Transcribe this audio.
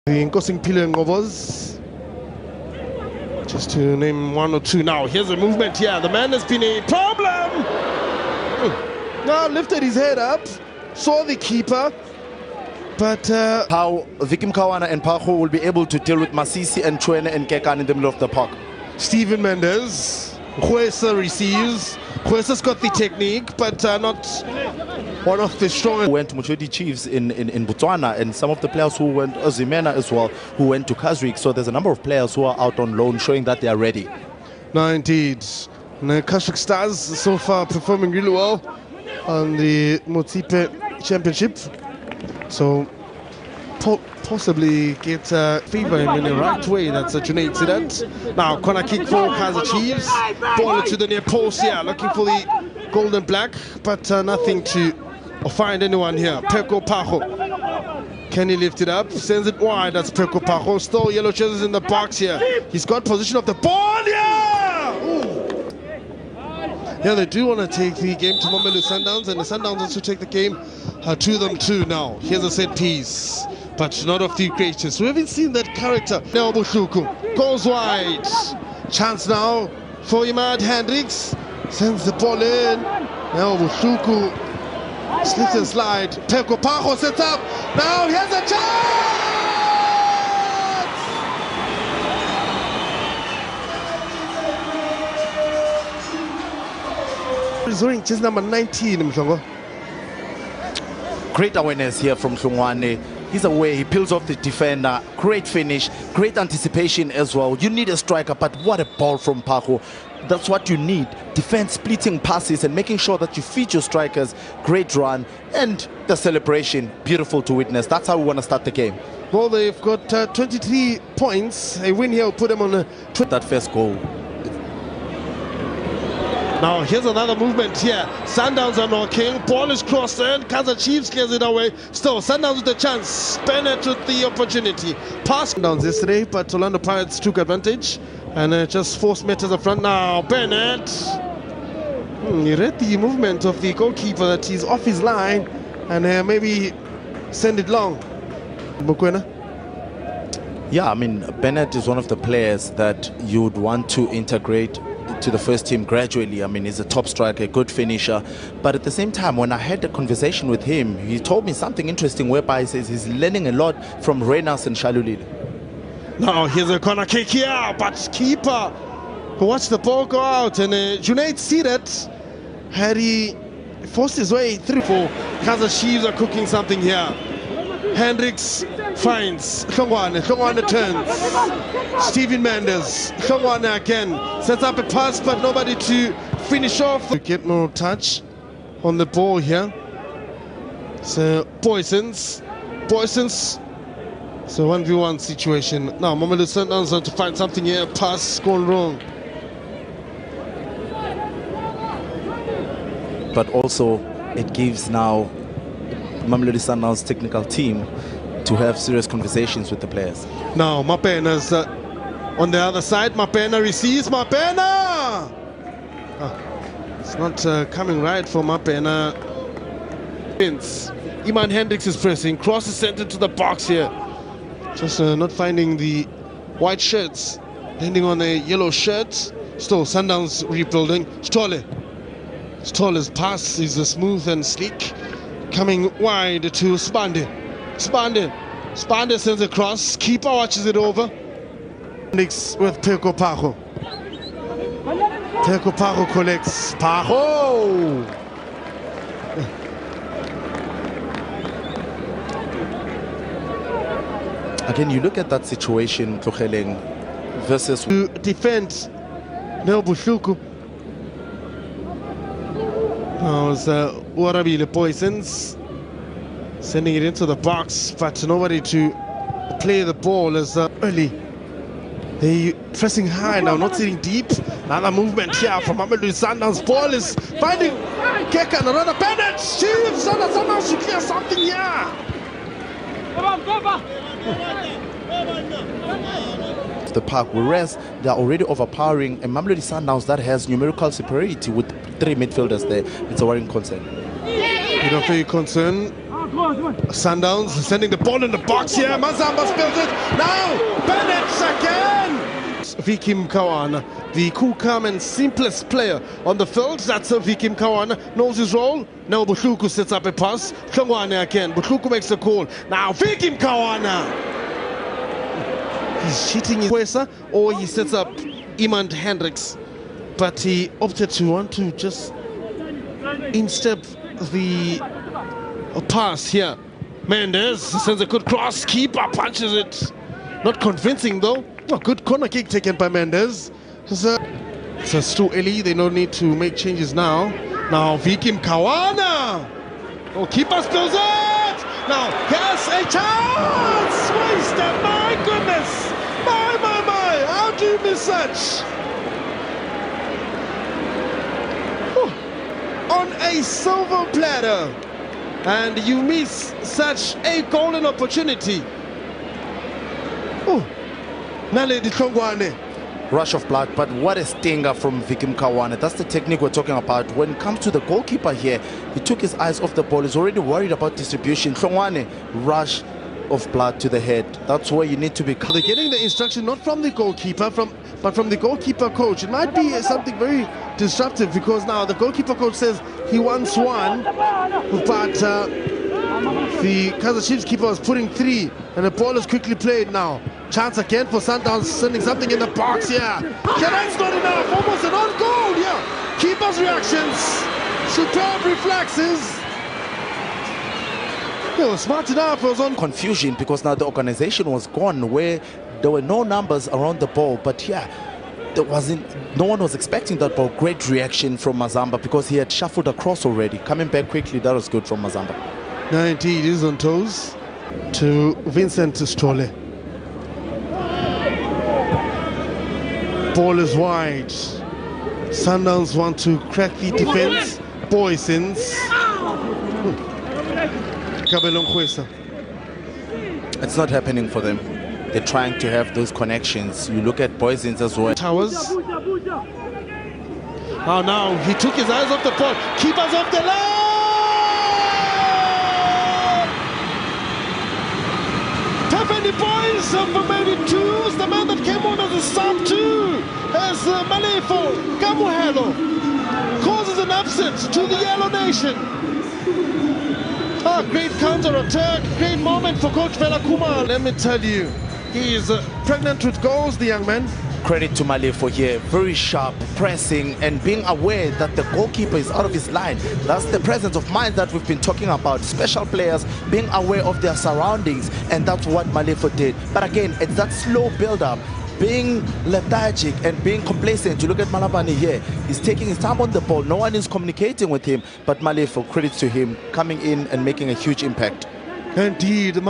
The Nkosimpilo Ngobos, just to name one or two now. Here's a movement here. The man has been a problem. Now lifted his head up, saw the keeper, but how Vicky Mkawana and Pacho will be able to deal with Masisi and Chwene and Kekan in the middle of the park. Steven Mendes, Kaizer receives. Kaiser's got the technique, but not one of the strongest. Went to Muchodi Chiefs in Botswana, and some of the players who went, Zimena as well, who went to Kaizer. So there's a number of players who are out on loan, showing that they are ready. No, indeed. The Kaizer Stars so far performing really well on the Motsipe Championship. So possibly get favor in the right way. That's a Junaid Sidat. Now corner kick for Kaizer Chiefs. Ball to the near post here, looking for the gold and black, but nothing to find anyone here. Peko Pacho. Can he lift it up? Sends it wide. That's Peko Pacho. Still yellow jerseys in the box here. He's got possession of the ball. Yeah! Ooh. Yeah, they do want to take the game to Mamelodi Sundowns, and the Sundowns also take the game to them too now. Here's a set piece, but not of the greatest. We haven't seen that character. Now Bushuku goes wide. Chance now for Imad Hendricks. Sends the ball in. Now Bushuku slips and slide. Peko Pacho sets up. Now here's a chance! Resorting just number 19, Mhlongo. Great awareness here from Hlongwane. He's away, he peels off the defender. Great finish, great anticipation as well. You need a striker, but what a ball from Pacho. That's what you need. Defense splitting passes and making sure that you feed your strikers. Great run, and the celebration, beautiful to witness. That's how we want to start the game. Well, they've got 23 points. A win here will put them on that first goal. Now here's another movement here. Sundowns are knocking. Ball is crossed in. Kaizer Chiefs clears it away. Still, Sundowns with the chance. Bennett with the opportunity. Pass Sundowns yesterday, but Orlando Pirates took advantage and just forced meters up front now. Bennett. He read the movement of the goalkeeper that he's off his line and maybe send it long. Bukwena? Yeah, I mean, Bennett is one of the players that you would want to integrate to the first team gradually. I mean, he's a top striker, a good finisher, but at the same time, when I had a conversation with him, he told me something interesting whereby he says he's learning a lot from Renas and Shalulile. Now here's a corner kick here, but keeper watched the ball go out, and Junaid Sidat, had he forced his way through. For Kaizer Chiefs are cooking something here. Hendricks finds Hlongwane turns. Steven Mendes, Hlongwane again, sets up a pass, but nobody to finish off. To get more touch on the ball here. So Boysons. So 1v1 situation. Now Mamelodi Sundowns want to find something here. Pass gone wrong. But also it gives now Mamelodi Sundowns technical team to have serious conversations with the players. Now Mapena's on the other side. Mapena receives. Mapena! It's not coming right for Mapena. Iman Hendricks is pressing. Cross is sent into the box here. Just not finding the white shirts. Landing on a yellow shirt. Still, Sundowns rebuilding. Stolle's pass is smooth and sleek. Coming wide to Spande. Spande sends across. Keeper watches it over. Hendricks with Peko Pacho. Peko Pacho collects. Pacho! Again, you look at that situation, Tlogeleng versus to defend Neo Bushuku. Now it's Warabile Poisons sending it into the box, but nobody to play the ball as early. They pressing high now, not sitting deep. Another movement here from Mamelodi Sundowns. Ball is finding Keka and another Bennett. Chiefs, Sundowns should clear something here. The park, whereas they are already overpowering a Mamelodi Sundowns that has numerical superiority with 3 midfielders there. It's a worrying concern. Bit of a concern. Sundowns sending the ball in the box here. Mazamba spills it. Now Bennett again. Vikim Kawana, the cool, calm and simplest player on the field. That's Vikim Kawana, knows his role. Now Butluku sets up a pass. Hlongwane again. Butluku makes the call. Now Vikim Kawana. He's cheating his Kwesa, or he sets up Iman Hendricks. But he opted to want to just instep the pass here. Mendes sends a good cross. Keeper punches it. Not convincing though. A good corner kick taken by Mendes. So it's too early. They don't need to make changes now. Now Vikim Kawana. Oh, keeper spills it. Now here's a chance. Wasted. My goodness. My. How do you miss such? On a silver platter, and you miss such a golden opportunity. Oh, Naledi Hlongwane. Rush of blood, but what a stinger from Vikim Kawana. That's the technique we're talking about. When it comes to the goalkeeper here, he took his eyes off the ball. He's already worried about distribution. Hlongwane, rush of blood to the head. That's where you need to be. They're getting the instruction not from the goalkeeper, but from the goalkeeper coach. It might be something very disruptive, because now the goalkeeper coach says he wants one, but the Kaizer Chiefs keeper was putting 3, and the ball is quickly played now. Chance again for Sundowns, sending something in the box here. Yeah, that's not enough. Almost an on goal. Yeah, keeper's reactions, superb reflexes. It was smart enough. It was on confusion, because now the organization was gone, where there were no numbers around the ball. But yeah, no one was expecting that ball. Great reaction from Mazamba, because he had shuffled across already. Coming back quickly, that was good from Mazamba. Now indeed, he's on toes to Vincent Stolle. Ball is wide. Sundowns want to crack the defense. Boysons. It's not happening for them. They're trying to have those connections. You look at Boysons as well. Towers. Oh, now he took his eyes off the ball. Keeper's off the line. Tafeni Boys of Mamelodi 2 is the man that came on as a sub too. As Malefo Kamuhelo causes an upset to the Yellow Nation. Great counter-attack, great moment for Coach Vela Kumar. Let me tell you, he is pregnant with goals, the young man. Credit to Malefo here, very sharp, pressing and being aware that the goalkeeper is out of his line. That's the presence of mind that we've been talking about. Special players being aware of their surroundings, and that's what Malefo did. But again, it's that slow build-up, being lethargic and being complacent. You look at Malabani here, he's taking his time on the ball. No one is communicating with him, but Malefo, credit to him, coming in and making a huge impact. Indeed.